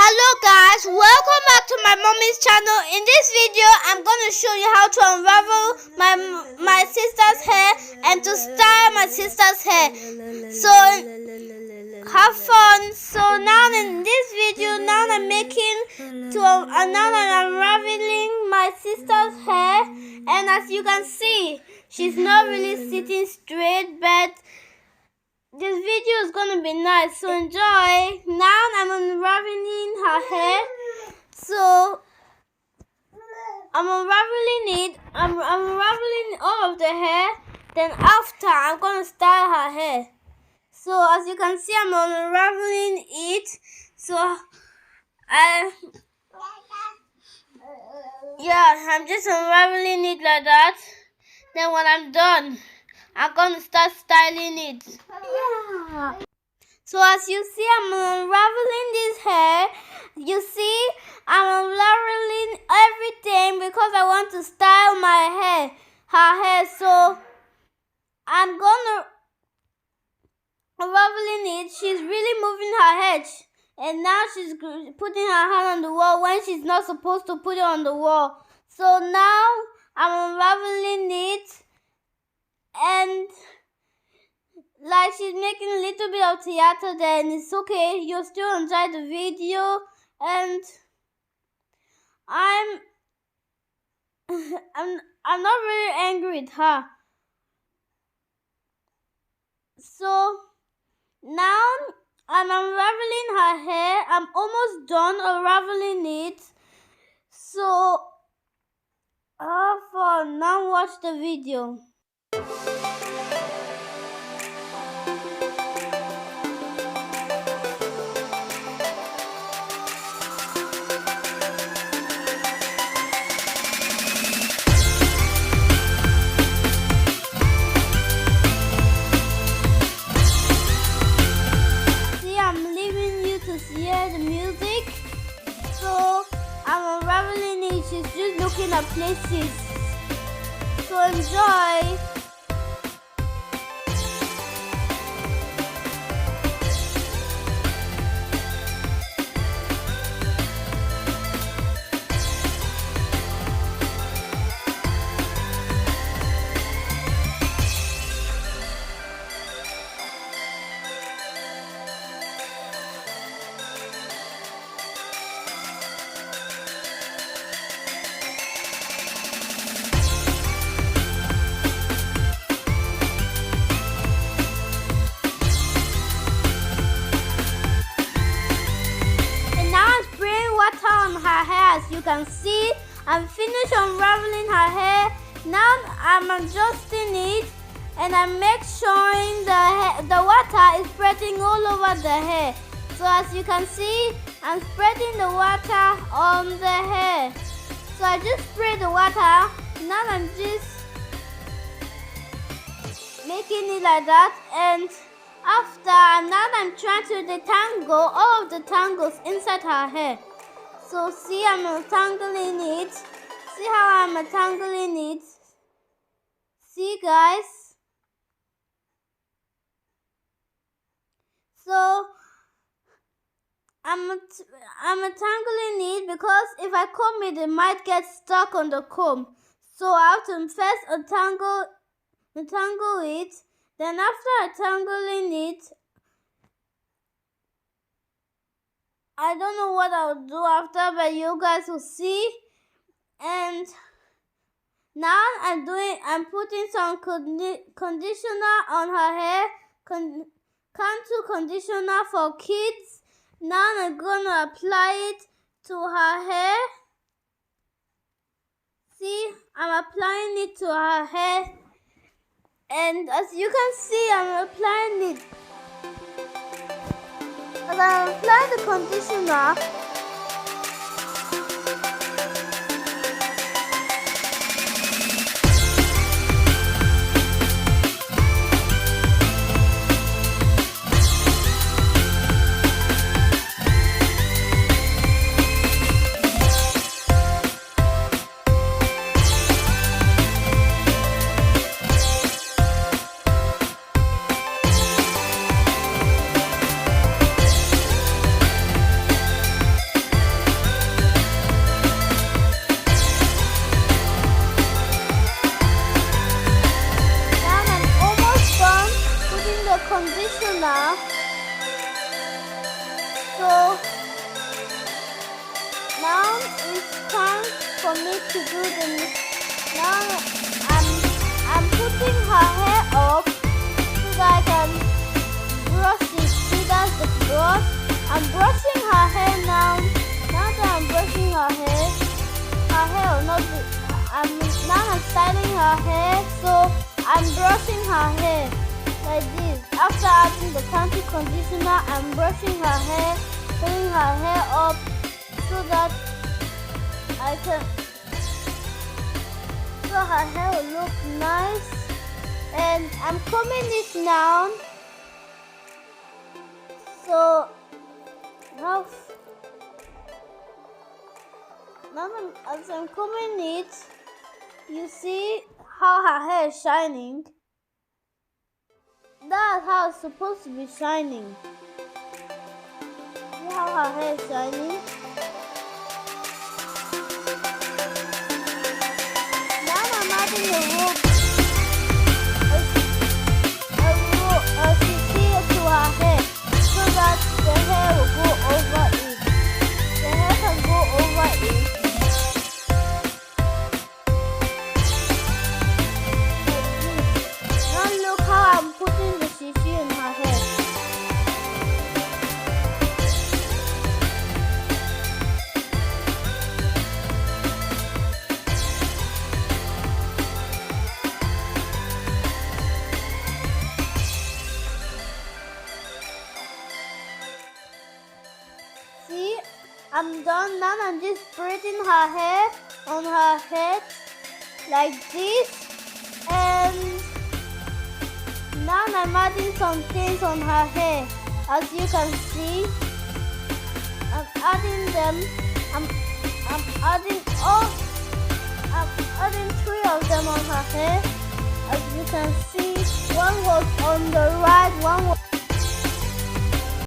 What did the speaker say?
Hello guys, welcome back to my mommy's channel. In this video, I'm going to show you how to unravel my sister's hair and to style my sister's hair. So have fun. So now in this video, now I'm unraveling my sister's hair, and as you can see, she's not really sitting straight, but this video is going to be nice, so enjoy. Now I'm unraveling her hair. So I'm unraveling all of the hair. Then after, I'm going to style her hair. So as you can see, I'm unraveling it. So I'm just unraveling it like that. Then when I'm done, I'm going to start styling it. Yeah. So as you see, I'm unraveling this hair. You see, I'm unraveling everything because I want to style her hair. So I'm going to unraveling it. She's really moving her head. And now she's putting her hand on the wall when she's not supposed to put it on the wall. So now I'm unraveling it. And like she's making a little bit of theater, then it's okay. You'll still enjoy the video. And I'm not really angry with her. So now I'm unraveling her hair. I'm almost done unraveling it. So have fun. Now watch the video. See, I'm leaving you to hear the music. So I'm unraveling it. She's just looking at places. So enjoy. Her hair, as you can see, I'm finished unraveling her hair. Now I'm adjusting it, and I make sure the water is spreading all over the hair. So as you can see, I'm spreading the water on the hair. So I just spray the water. Now I'm just making it like that, and after, now I'm trying to detangle all of the tangles inside her hair. So see, I'm untangling it. See how I'm untangling it? See guys? So I'm untangling it because if I comb it, it might get stuck on the comb. So I have to first untangle it. Then after untangling it, I don't know what I'll do after, but you guys will see. And now I'm putting some conditioner on her hair, contour conditioner for kids. Now I'm gonna apply it to her hair. See, I'm applying it to her hair, and as you can see, I'm applying it. As I apply the conditioner, now it's time for me to do the. Now I'm putting her hair up so that I can brush it. See, that's the brush. I'm brushing her hair now. Now that I'm brushing her hair will not be. I'm styling her hair, so I'm brushing her hair like this. After adding the shampoo conditioner, I'm brushing her hair, pulling her hair up so that so her hair will look nice. And I'm combing it now. So now as I'm combing it, you see how her hair is shining. That's how it's supposed to be shining. See how her hair is shining? Now I'm adding a rope to her hair so that the hair will go over it. The hair can go over it. Now look how I'm putting the shishi in her hair. See, I'm done. Now I'm just braiding her hair on her head like this, and now I'm adding some things on her hair. As you can see, I'm adding them. I'm adding 3 of them on her hair. As you can see, one was on the right, one was